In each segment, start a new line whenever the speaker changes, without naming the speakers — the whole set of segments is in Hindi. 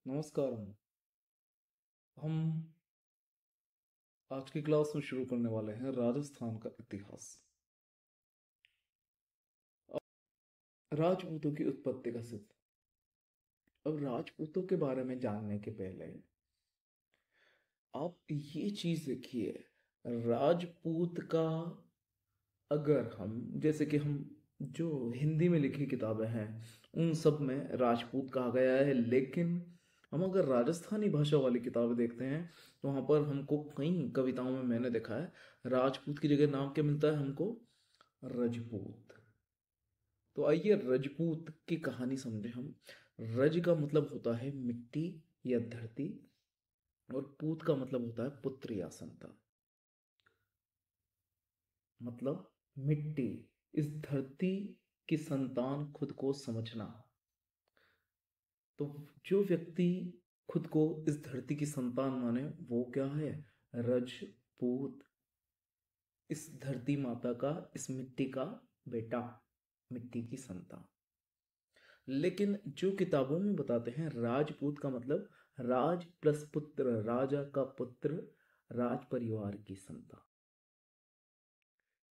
नमस्कार। हम आज की क्लास में शुरू करने वाले हैं राजस्थान का इतिहास। राजपूतों की उत्पत्ति का सिद्ध। अब राजपूतों के बारे में जानने के पहले आप ये चीज देखिए, राजपूत का अगर हम जैसे कि हम जो हिंदी में लिखी किताबें हैं उन सब में राजपूत कहा गया है, लेकिन हम अगर राजस्थानी भाषा वाली किताबें देखते हैं तो वहाँ पर हमको कई कविताओं में मैंने देखा है राजपूत की जगह नाम क्या मिलता है हमको? रजपूत। तो आइए रजपूत की कहानी समझे हम। रज का मतलब होता है मिट्टी या धरती, और पूत का मतलब होता है पुत्र या संतान। मतलब मिट्टी, इस धरती की संतान खुद को समझना। तो जो व्यक्ति खुद को इस धरती की संतान माने वो क्या है? रजपूत। इस धरती माता का, इस मिट्टी का बेटा, मिट्टी की संतान। लेकिन जो किताबों में बताते हैं राजपूत का मतलब राज प्लस पुत्र, राजा का पुत्र, राज परिवार की संतान।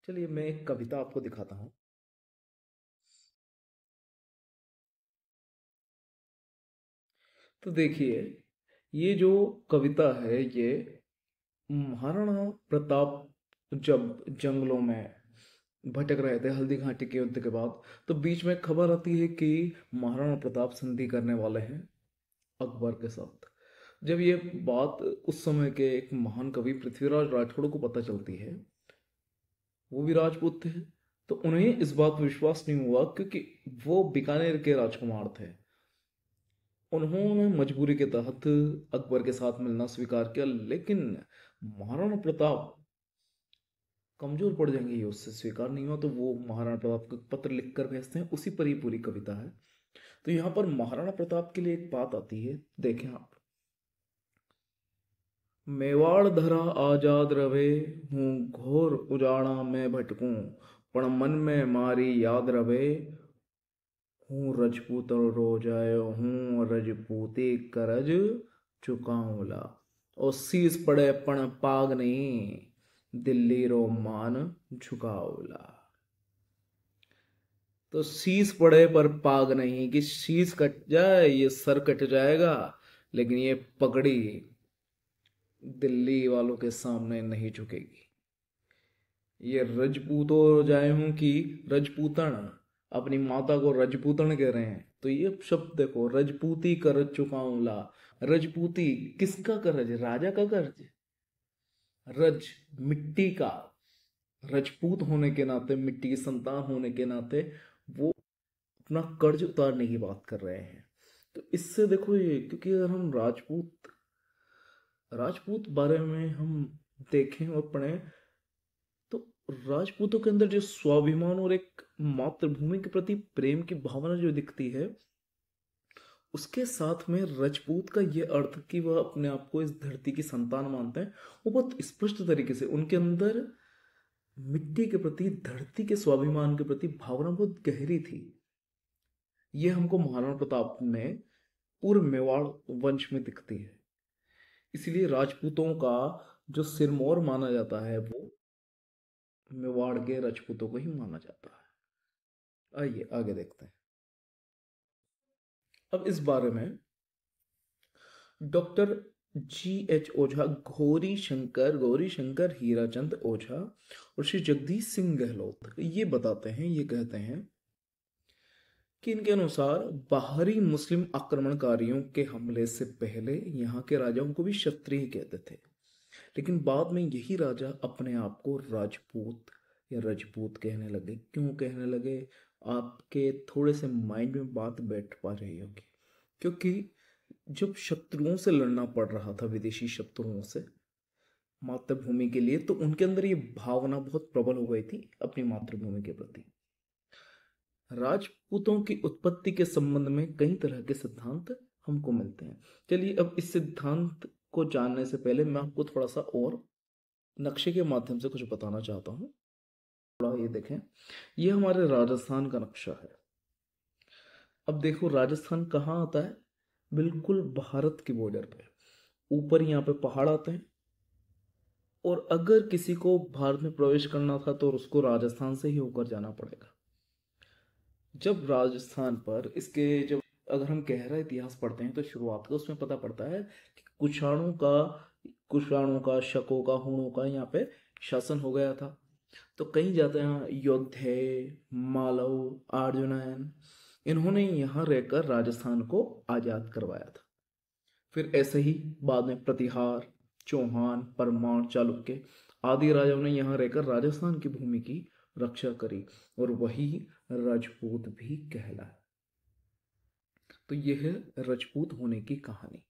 चलिए मैं एक कविता आपको दिखाता हूं। तो देखिए, ये जो कविता है ये महाराणा प्रताप जब जंगलों में भटक रहे थे हल्दी घाटी के युद्ध के बाद, तो बीच में खबर आती है कि महाराणा प्रताप संधि करने वाले हैं अकबर के साथ। जब ये बात उस समय के एक महान कवि पृथ्वीराज राठौड़ को पता चलती है, वो भी राजपूत थे, तो उन्हें इस बात पर विश्वास नहीं हुआ क्योंकि वो बीकानेर के राजकुमार थे। उन्होंने मजबूरी के तहत अकबर के साथ मिलना स्वीकार किया, लेकिन महाराणा प्रताप कमजोर पड़ जाएंगे, ये उससे स्वीकार नहीं हुआ। तो वो महाराणा प्रताप को पत्र लिखकर भेजते हैं, उसी पर ही पूरी कविता है। तो यहाँ पर महाराणा प्रताप के लिए एक बात आती है, देखें आप। मेवाड़ धरा आजाद रवे, हूँ घोर उजाड़ा में भटकूं, पण मन में मारी याद रवे, हूँ रजपूत रो जाए, हूँ रजपूती करज चुकाऊला। और शीस पड़े पण पाग नहीं, दिल्ली रो मान झुकाऊला। तो शीस पड़े पर पाग नहीं, कि शीस कट जाए, ये सर कट जाएगा, लेकिन ये पगड़ी दिल्ली वालों के सामने नहीं झुकेगी। ये रजपूत हो जाए हूं कि रजपूतन, अपनी माता को रजपूतन कह रहे हैं। तो ये शब्द देखो, रजपूती कर चुकाऊं ला। रजपूती किसका करज? राजा का कर्ज। रज मिट्टी का, रजपूत होने के नाते, मिट्टी की संतान होने के नाते वो अपना कर्ज उतारने की बात कर रहे हैं। तो इससे देखो ये, क्योंकि अगर हम राजपूत राजपूत बारे में हम देखें और पढ़ें तो राजपूतों के अंदर जो स्वाभिमान और एक मातृभूमि के प्रति प्रेम की भावना जो दिखती है, उसके साथ में राजपूत का ये अर्थ कि वह अपने आप को इस धरती की संतान मानते हैं, वो बहुत स्पष्ट तरीके से उनके अंदर मिट्टी के प्रति, धरती के स्वाभिमान के प्रति भावना बहुत गहरी थी। ये हमको महाराणा प्रताप में पूर्व मेवाड़ वंश में दिखती है। इसलिए राजपूतों का जो सिरमौर माना जाता है वो मेवाड़ के राजपूतों को ही माना जाता है। आइए आगे देखते हैं। अब इस बारे में डॉक्टर G.H. ओझा, गौरी शंकर हीराचंद ओझा और श्री जगदीश सिंह गहलोत ये बताते हैं, ये कहते हैं कि इनके अनुसार बाहरी मुस्लिम आक्रमणकारियों के हमले से पहले यहाँ के राजाओं को भी क्षत्रिय कहते थे, लेकिन बाद में यही राजा अपने आप को राजपूत या रजपूत कहने लगे। क्यों कहने लगे? आपके थोड़े से माइंड में बात बैठ पा रही होगी। क्योंकि जब शत्रुओं से लड़ना पड़ रहा था, विदेशी शत्रुओं से मातृभूमि के लिए, तो उनके अंदर ये भावना बहुत प्रबल हो गई थी अपनी मातृभूमि के प्रति। राजपूतों की उत्पत्ति के संबंध में कई तरह के सिद्धांत हमको मिलते हैं। चलिए अब इस सिद्धांत को जानने से पहले मैं आपको थोड़ा सा और नक्शे के माध्यम से कुछ बताना चाहता हूँ। थोड़ा ये देखें, ये हमारे राजस्थान का नक्शा है। अब देखो राजस्थान कहाँ आता है? बिल्कुल भारत की बॉर्डर पे। ऊपर यहाँ पे पहाड़ आते हैं, और अगर किसी को भारत में प्रवेश करना था तो उसको राजस्थान से ही होकर जाना पड़ेगा। जब राजस्थान पर इसके जब अगर हम गहरा इतिहास पढ़ते हैं तो शुरुआत का उसमें पता पड़ता है कि कुषाणों का, शकों का, हुणों का यहाँ पे शासन हो गया था। तो कई जाते हैं योद्धे, मालव, अर्जुनन, इन्होंने यहाँ रहकर राजस्थान को आजाद करवाया था। फिर ऐसे ही बाद में प्रतिहार, चौहान, परमार, चालुक्य आदि राजाओं ने यहाँ रहकर राजस्थान की भूमि की रक्षा करी, और वही राजपूत भी कहलाए। तो यह है राजपूत होने की कहानी।